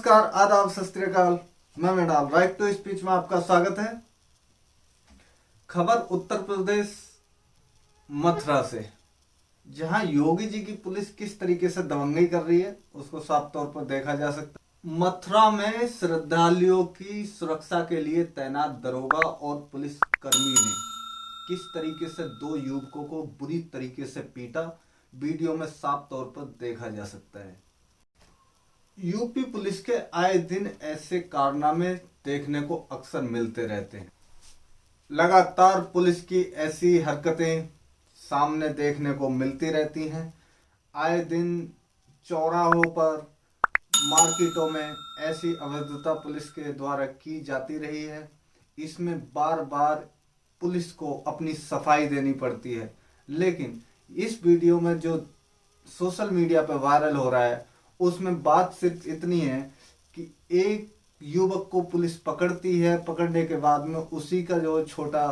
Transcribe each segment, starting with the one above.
नमस्कार, आदाब, सत श्री अकाल। मैं मृणाल, राइट टू स्पीच में आपका स्वागत है। खबर उत्तर प्रदेश मथुरा से, जहां योगी जी की पुलिस किस तरीके से दबंगई कर रही है उसको साफ तौर पर देखा जा सकता है। मथुरा में श्रद्धालुओं की सुरक्षा के लिए तैनात दरोगा और पुलिस कर्मी ने किस तरीके से दो युवकों को बुरी तरीके से पीटा, वीडियो में साफ तौर पर देखा जा सकता है। यूपी पुलिस के आए दिन ऐसे कारनामे देखने को अक्सर मिलते रहते हैं। लगातार पुलिस की ऐसी हरकतें सामने देखने को मिलती रहती हैं। आए दिन चौराहों पर, मार्केटों में ऐसी अवैधता पुलिस के द्वारा की जाती रही है। इसमें बार बार पुलिस को अपनी सफाई देनी पड़ती है। लेकिन इस वीडियो में जो सोशल मीडिया पर वायरल हो रहा है उसमें बात सिर्फ इतनी है कि एक युवक को पुलिस पकड़ती है, पकड़ने के बाद में उसी का जो छोटा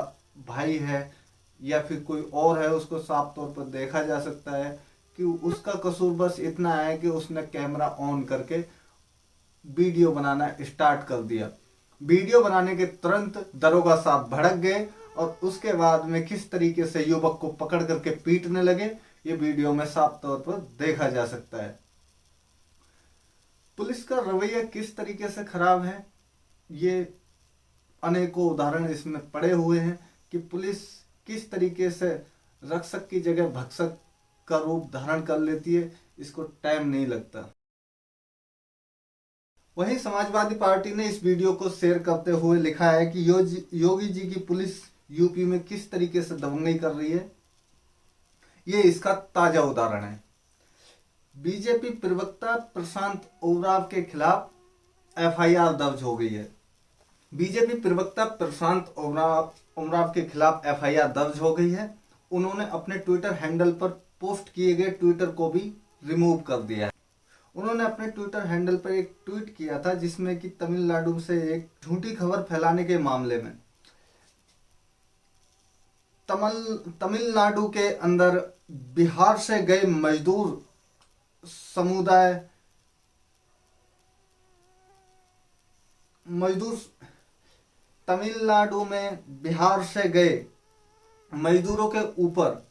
भाई है या फिर कोई और है उसको साफ तौर पर देखा जा सकता है कि उसका कसूर बस इतना है कि उसने कैमरा ऑन करके वीडियो बनाना स्टार्ट कर दिया। वीडियो बनाने के तुरंत दरोगा साहब भड़क गए और उसके बाद में किस तरीके से युवक को पकड़ करके पीटने लगे, ये वीडियो में साफ तौर पर देखा जा सकता है। पुलिस का रवैया किस तरीके से खराब है, ये अनेकों उदाहरण इसमें पड़े हुए हैं कि पुलिस किस तरीके से रक्षक की जगह भक्षक का रूप धारण कर लेती है, इसको टाइम नहीं लगता। वहीं समाजवादी पार्टी ने इस वीडियो को शेयर करते हुए लिखा है कि योगी जी की पुलिस यूपी में किस तरीके से दबंगई कर रही है, ये इसका ताजा उदाहरण है। बीजेपी प्रवक्ता प्रशांत ओराव के खिलाफ एफआईआर दर्ज हो गई है। बीजेपी प्रवक्ता प्रशांत ओराव के खिलाफ एफआईआर दर्ज हो गई है। उन्होंने अपने ट्विटर हैंडल पर पोस्ट किए गए ट्विटर को भी रिमूव कर दिया है। उन्होंने अपने ट्विटर हैंडल पर एक ट्वीट किया था जिसमें कि तमिलनाडु से एक झूठी खबर फैलाने के मामले में तमिलनाडु के अंदर बिहार से गए मजदूर तमिलनाडु में बिहार से गए मजदूरों के ऊपर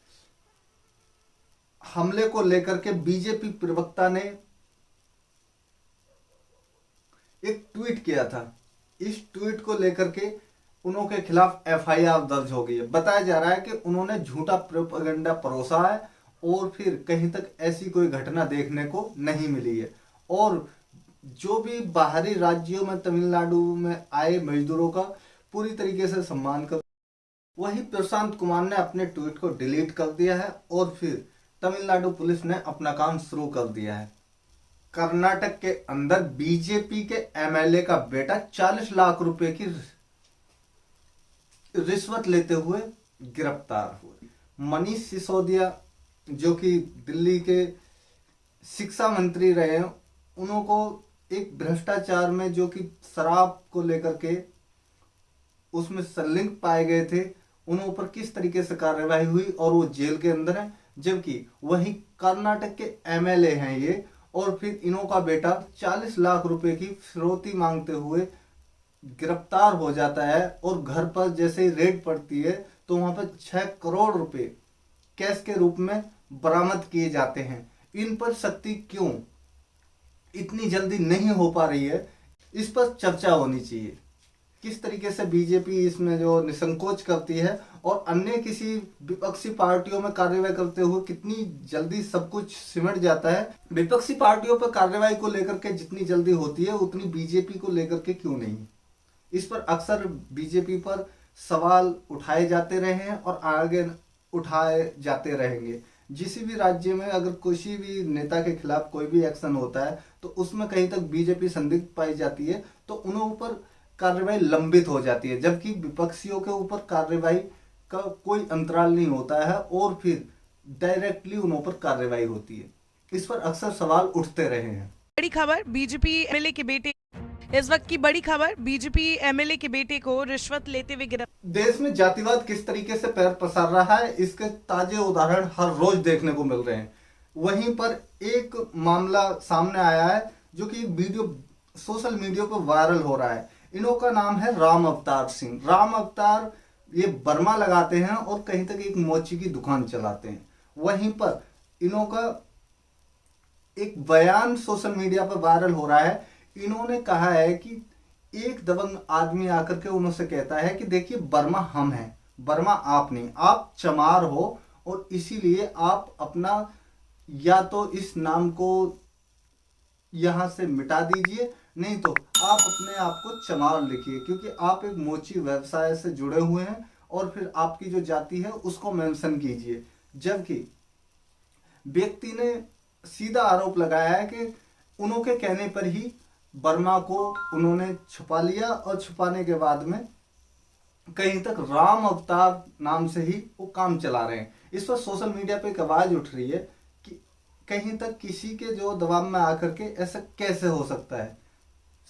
हमले को लेकर के बीजेपी प्रवक्ता ने एक ट्वीट किया था। इस ट्वीट को लेकर के उनके खिलाफ एफआईआर दर्ज हो गई है। बताया जा रहा है कि उन्होंने झूठा प्रोपेगेंडा परोसा है और फिर कहीं तक ऐसी कोई घटना देखने को नहीं मिली है। और जो भी बाहरी राज्यों में तमिलनाडु में आए मजदूरों का पूरी तरीके से सम्मान कर, वहीं प्रशांत कुमार ने अपने ट्वीट को डिलीट कर दिया है और फिर तमिलनाडु पुलिस ने अपना काम शुरू कर दिया है। कर्नाटक के अंदर बीजेपी के एमएलए का बेटा 40 लाख रुपए की रिश्वत लेते हुए गिरफ्तार हुए। मनीष सिसोदिया जो कि दिल्ली के शिक्षा मंत्री रहे हैं, उनको एक भ्रष्टाचार में जो कि शराब को लेकर के उसमें संलिग्न पाए गए थे, उन ऊपर किस तरीके से कार्रवाई हुई और वो जेल के अंदर है। जबकि वही कर्नाटक के एमएलए हैं ये, और फिर इनों का बेटा 40 लाख रुपए की फिरौती मांगते हुए गिरफ्तार हो जाता है। और घर पर जैसे ही रेड पड़ती है तो वहां पर 6 करोड़ रुपए कैश के रूप में बरामद किए जाते हैं। इन पर सख्ती क्यों इतनी जल्दी नहीं हो पा रही है, इस पर चर्चा होनी चाहिए। किस तरीके से बीजेपी इसमें जो निसंकोच करती है और अन्य किसी विपक्षी पार्टियों में कार्रवाई करते हुए कितनी जल्दी सब कुछ सिमट जाता है। विपक्षी पार्टियों पर कार्रवाई को लेकर के जितनी जल्दी होती है उतनी बीजेपी को लेकर के क्यों नहीं। इस पर अक्सर बीजेपी पर सवाल उठाए जाते रहे हैं और आगे उठाए जाते रहेंगे। जिस भी राज्य में अगर किसी भी नेता के खिलाफ कोई भी एक्शन होता है तो उसमें कहीं तक बीजेपी संदिग्ध पाई जाती है तो उन ऊपर कार्रवाई लंबित हो जाती है, जबकि विपक्षियों के ऊपर कार्रवाई का कोई अंतराल नहीं होता है और फिर डायरेक्टली उन ऊपर कार्रवाई होती है। इस पर अक्सर सवाल उठते रहे हैं। बड़ी खबर, बीजेपी एमएलए के बेटे, इस वक्त की बड़ी खबर, बीजेपी एमएलए के बेटे को रिश्वत लेते हुए गिरफ्तार। देश में जातिवाद किस तरीके से पैर पसार रहा है, इसके ताजे उदाहरण हर रोज देखने को मिल रहे हैं। वहीं पर एक मामला सामने आया है जो कि वीडियो सोशल मीडिया पर वायरल हो रहा है। इन्हों का नाम है राम अवतार सिंह। राम अवतार ये बर्मा लगाते हैं और कहीं तक एक मोची की दुकान चलाते हैं। वहीं पर इन्हों का एक बयान सोशल मीडिया पर वायरल हो रहा है। इन्होंने कहा है कि एक दबंग आदमी आकर के उनसे कहता है कि देखिए बर्मा हम हैं, बर्मा आप नहीं, आप चमार हो और इसीलिए आप अपना या तो इस नाम को यहां से मिटा दीजिए, नहीं तो आप अपने आप को चमार लिखिए, क्योंकि आप एक मोची व्यवसाय से जुड़े हुए हैं और फिर आपकी जो जाति है उसको मेंशन कीजिए। जबकि व्यक्ति ने सीधा आरोप लगाया है कि उनके कहने पर ही बर्मा को उन्होंने छुपा लिया और छुपाने के बाद में कहीं तक राम अवतार नाम से ही वो काम चला रहे हैं। इस पर सोशल मीडिया पे एक आवाज उठ रही है कि कहीं तक किसी के जो दबाव में आकर के ऐसा कैसे हो सकता है।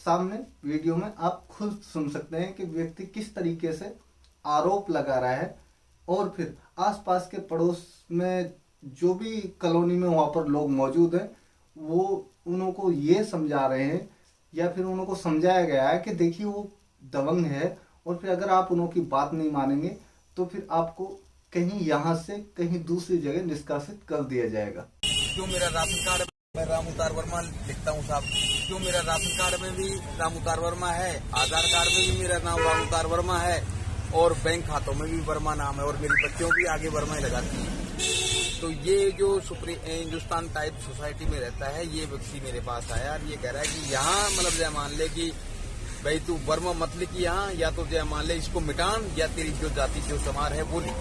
सामने वीडियो में आप खुद सुन सकते हैं कि व्यक्ति किस तरीके से आरोप लगा रहा है और फिर आसपास के पड़ोस में जो भी कॉलोनी में वहां पर लोग मौजूद हैं वो उनको ये समझा रहे हैं या फिर उनको समझाया गया है कि देखिए वो दबंग है और फिर अगर आप उनकी बात नहीं मानेंगे तो फिर आपको कहीं यहाँ से कहीं दूसरी जगह निष्कासित कर दिया जाएगा। क्यों मेरा राशन कार्ड मैं राम अवतार वर्मा लिखता हूँ साहब, क्यों मेरा राशन कार्ड में भी राम अवतार वर्मा है, आधार कार्ड में भी मेरा नाम राम अवतार वर्मा है और बैंक खातों में भी वर्मा नाम है और मेरी बच्चियों भी आगे वर्मा ही लगाती है। तो ये जो हिंदुस्तान टाइप सोसाइटी में रहता है ये व्यक्ति मेरे पास आया और ये कह रहा है कि यहाँ मतलब जय मान ले कि भाई तू वर्मा मत लिख यहाँ, या तो जय मान ले इसको मिटान या तेरी जो जाति जो समार है वो लिख।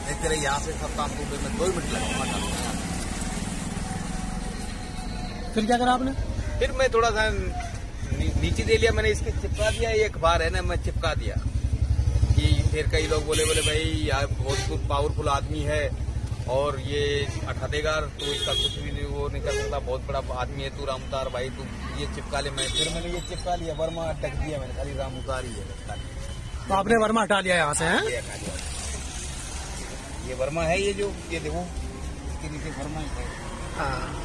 मैं तेरे यहाँ से सप्ताह सूबे में 2 मिनट लगाऊंगा। फिर क्या करा आपने? फिर मैं थोड़ा सा नीचे दे लिया, मैंने इसके चिपका दिया, ये अखबार है ना मैं चिपका दिया कि फिर कई लोग बोले भाई यार बहुत कुछ पावरफुल आदमी है और ये हटा देगा तो इसका कुछ भी नहीं वो नहीं कर सकता, बहुत बड़ा आदमी है तू राम अवतार भाई तू ये चिपका ले। मैं फिर मैंने ये चिपका लिया, वर्मा अटक दिया मैंने, खाली राम अवतार ही है। तो आपने वर्मा हटा लिया यहाँ से? हैं ये वर्मा है, ये जो ये देखो इसके नीचे वर्मा ही है।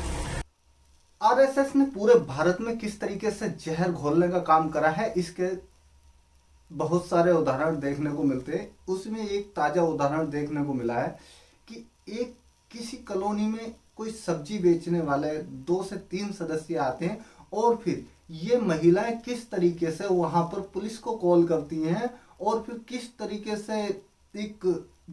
आरएसएस ने पूरे भारत में किस तरीके से जहर घोलने का काम करा है इसके बहुत सारे उदाहरण देखने को मिलते हैं। उसमें एक ताजा उदाहरण देखने को मिला है कि एक किसी कॉलोनी में कोई सब्जी बेचने वाले 2 से 3 सदस्य आते हैं और फिर ये महिलाएं किस तरीके से वहां पर पुलिस को कॉल करती हैं और फिर किस तरीके से एक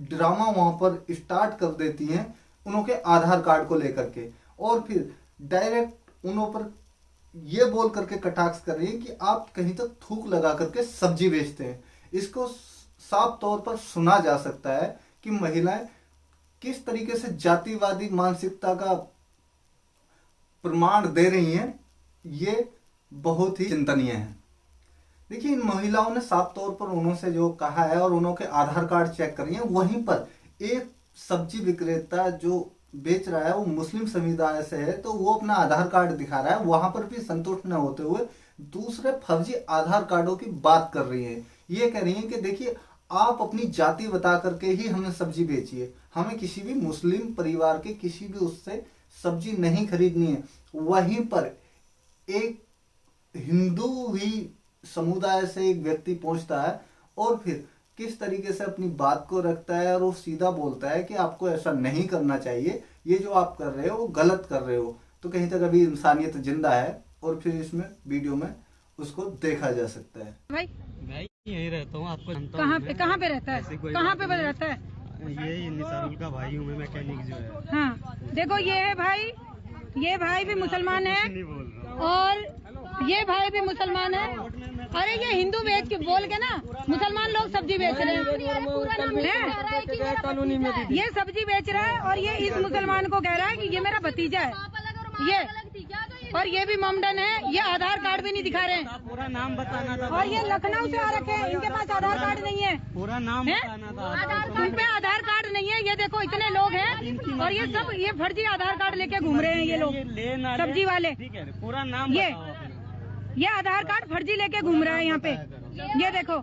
ड्रामा वहां पर स्टार्ट कर देती हैं उनके आधार कार्ड को लेकर के और फिर डायरेक्ट उन पर ये बोल करके कटाक्ष कर रही है कि आप कहीं तक थूक लगा करके सब्जी बेचते हैं। इसको साफ तौर पर सुना जा सकता है कि महिलाएं किस तरीके से जातिवादी मानसिकता का प्रमाण दे रही हैं। ये बहुत ही चिंतनीय है। देखिए इन महिलाओं ने साफ तौर पर उन्होंने जो कहा है और उन्होंने आधार कार्ड चेक कर हैं, वहीं पर एक सब्जी विक्रेता जो बेच रहा है वो मुस्लिम समुदाय से है तो वो अपना आधार कार्ड दिखा रहा है, वहां पर भी संतुष्ट न होते हुए दूसरे फर्जी आधार कार्डों की बात कर रही है। ये कह रही है कि देखिए आप अपनी जाति बता करके ही हमें सब्जी बेचिए, हमें किसी भी मुस्लिम परिवार के किसी भी उससे सब्जी नहीं खरीदनी है। वहीं पर एक हिंदू ही समुदाय से एक व्यक्ति पहुंचता है और फिर किस तरीके से अपनी बात को रखता है और वो सीधा बोलता है कि आपको ऐसा नहीं करना चाहिए, ये जो आप कर रहे हो वो गलत कर रहे हो। तो कहीं तक अभी इंसानियत जिंदा है और फिर इसमें वीडियो में उसको देखा जा सकता है। भाई यही रहता हूँ, आपको कहाँ पे रहता है? कहाँ पे रहता है? ये निसारुल का भाई हूँ मैं, मैकेनिक जो है। हाँ देखो ये है भाई, ये भाई भी मुसलमान है और ये भाई भी मुसलमान है। अरे ये हिंदू बेच के बोल के ना मुसलमान लोग सब्जी बेच रहे हैं, ये सब्जी बेच रहा है और ये इस मुसलमान को कह रहा है कि ये मेरा भतीजा है ये, और ये भी मोमडन है, ये आधार कार्ड भी नहीं दिखा रहे हैं। पूरा नाम बताना था। और ये लखनऊ से आ रखे हैं, इनके पास आधार कार्ड नहीं है। पूरा नाम बताना था। उन पे आधार कार्ड नहीं है। ये देखो इतने लोग हैं और ये सब ये फर्जी आधार कार्ड लेके घूम रहे हैं ये लोग सब्जी वाले। ठीक है पूरा नाम ये आधार कार्ड फर्जी लेके घूम रहा है यहाँ पे। ये देखो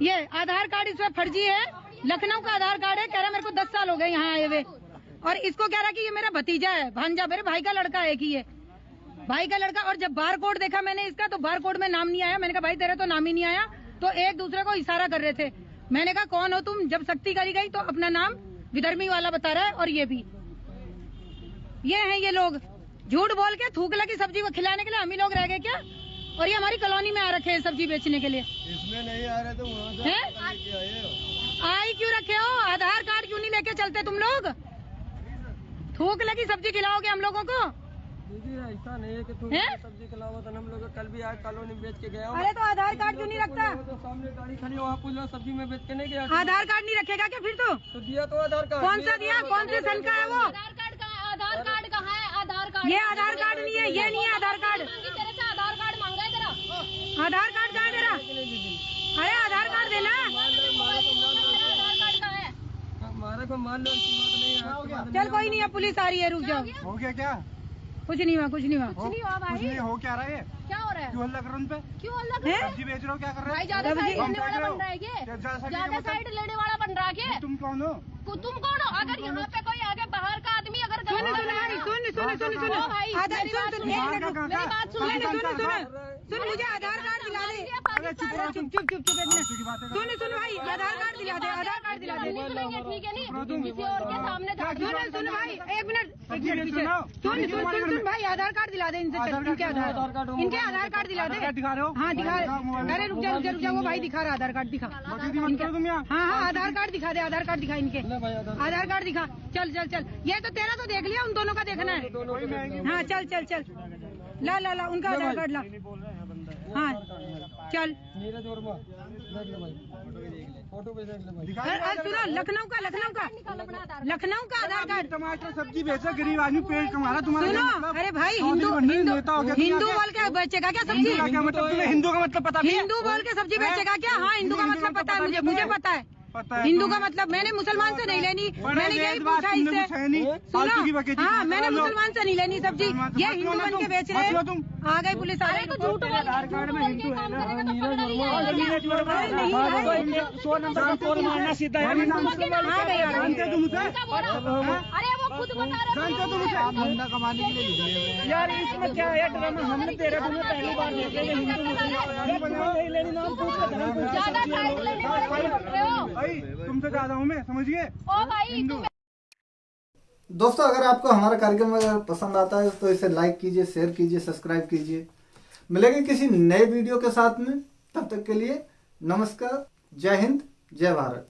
ये आधार कार्ड इसमें फर्जी है, लखनऊ का आधार कार्ड है। कह रहा मेरे को 10 साल हो गए यहाँ आए हुए और इसको कह रहा कि ये मेरा भतीजा है, भांजा, मेरे भाई का लड़का है कि ये भाई का लड़का। और जब बार कोड देखा मैंने इसका तो बार कोड में नाम नहीं आया। मैंने कहा भाई तेरा तो नाम ही नहीं आया। तो एक दूसरे को इशारा कर रहे थे। मैंने कहा कौन हो तुम? जब सख्ती करी गई तो अपना नाम विधर्मी वाला बता रहा है। और ये भी ये हैं ये लोग झूठ बोल के थूक लगी सब्जी को खिलाने के लिए हम ही लोग रह गए क्या? और ये हमारी कॉलोनी में आ रखे हैं सब्जी बेचने के लिए। इसमें नहीं आ रहे तो वहाँ से आई क्यों रखे हो? आधार कार्ड क्यों नहीं लेके चलते तुम लोग? थूक लगी सब्जी खिलाओगे हम लोगों को? दीदी ऐसा नहीं है कि तुम हैं? सब्जी खिलाओ तो हम लोग कल भी आए कॉलोनी बेच के गया हूँ। अरे तो आधार कार्ड क्यों नहीं रखता? तो सामने गाड़ी खड़ी वहाँ कुछ लोग सब्जी में बेच के नहीं गया। आधार कार्ड नहीं रखेगा क्या फिर? तो दिया तो आधार कार्ड। कौन सा दिया? कौन से सन का है वो? आधार कार्ड कहाँ है? आधार कार्ड ये आधार कार्ड नहीं है। ये नहीं है आधार कार्ड। तेरे से आधार कार्ड मांगा है तेरा। आधार कार्ड कहाँ है तेरा? अरे आधार कार्ड देना। आधार कार्ड कहाँ है? हमारे को मान लो ऐसी बात नहीं है। चल कोई नहीं है, पुलिस आ रही है, रुक जाओ। हो गया क्या? कुछ नहीं हुआ, कुछ नहीं हुआ। कुछ नहीं हुआ भाई। हो क्या रहा है? क्या हो रहा है? क्यों हल्ला कर रहे उन पे? क्यों अल्लाह हैं? सब्जी बेच रहे हो, क्या कर रहे भाई हो? ज्यादा रब जी- साइड लेने वाला बन रहा है ये? ज्यादा साइड ज्यादा मतलब? साइड लेने वाला बन रहा है ये? तुम कौन हो? तुम कौन हो? अगर यहाँ पे कोई आगे बाहर का आदमी अगर सुन सुन भाई, सुन सुन सुन सुन ओ भाई, आधार मेरी बात सुन सुन, एक बाहर मिनट का रुक। कहाँ मेरी का? बात सुन, सुन पाकिस्तान सुन का? सुन सुन मुझे आधार कार्ड दिला दे। अरे चुप रहो तुम। चुप चुप चुप एक मिनट। की बातें सुन सुन भाई, आधार कार्ड दिला दे, आधार कार्ड दिला दे। नहीं सुनेंगे, ठीक है नहीं? किसी और के सामने तो सुन सुन भाई, एक मिनट सब्जी बेच पीछे। रहे हो? सुन सुन सुन सुन भाई, आधार कार्ड दिला दे इनसे। चल, इनके आधार कार्ड दिला दे। दिखा रहे हो? हाँ दिखा। अरे रुक जा रुक जा रुक जा, वो भाई दिखा रहा आधार कार्ड दिखा। दीदी मत करो तुम यहाँ। हाँ हाँ आधार कार्ड दिखा दे, आधार कार्ड दिखा इनके। आधार कार्ड दिखा। चल चल चल, ये तो तेरा तो देख लिया, उन दोनों का देखना है। हाँ चल चल चल, ला ला ला उनका आधार कार्ड ला। हाँ चल। नीरज वर्मा देख ले भाई, फोटो पे देख ले भाई। अरे सुनो, लखनऊ का लखनऊ का आधार कार्ड। टमाटर सब्जी बेचा, गरीब आदमी पेट कमा रहा तुम्हारा। सुनो, अरे भाई हिंदू नेता हो गया तुम हिंदू क्या? बोल के बेचेगा क्या सब्जी? क्या मतलब? तुम्हें हिंदू का मतलब पता नहीं है? हिंदू बोल के सब्जी बेचेगा क्या? हाँ हिंदू का मतलब पता है मुझे, मुझे पता है पता है हिंदू का मतलब। मैंने मुसलमान से नहीं लेनी, मैंने यही पूछा इससे। सुनो, हाँ मैंने मुसलमान से नहीं लेनी सब्जी। ये हिंदू बन के बेच रहे हैं। आ गई पुलिस, आ गई। तो झूठ बोल आधार कार्ड में हिंदू है ना? नीरज वर्मा। अरे नहीं भाई। 100 नंबर का कॉल मारना सीधा है। हाँ गई, आ गई। जानते हो तुम उसे? अरे वो खुद बता रहा जानते हो तुम उसे? धंधा कमाने के लिए निकले हुए। यार इसमें क्या है ड्रामा? हमने तेरे तुम्हें पहली बार देखे कि हिंदू मुसलमान नहीं लेनी नाम पूछ के धर्म पूछ। ज्यादा साइड लेने वाले बन रहे हो। भाई तुमसे ज्यादा हूँ मैं, समझिए? ओ भाई तुम दोस्तों, अगर आपको हमारा कार्यक्रम अगर पसंद आता है तो इसे लाइक कीजिए, शेयर कीजिए, सब्सक्राइब कीजिए। मिलेंगे किसी नए वीडियो के साथ में, तब तक के लिए नमस्कार, जय हिंद, जय भारत।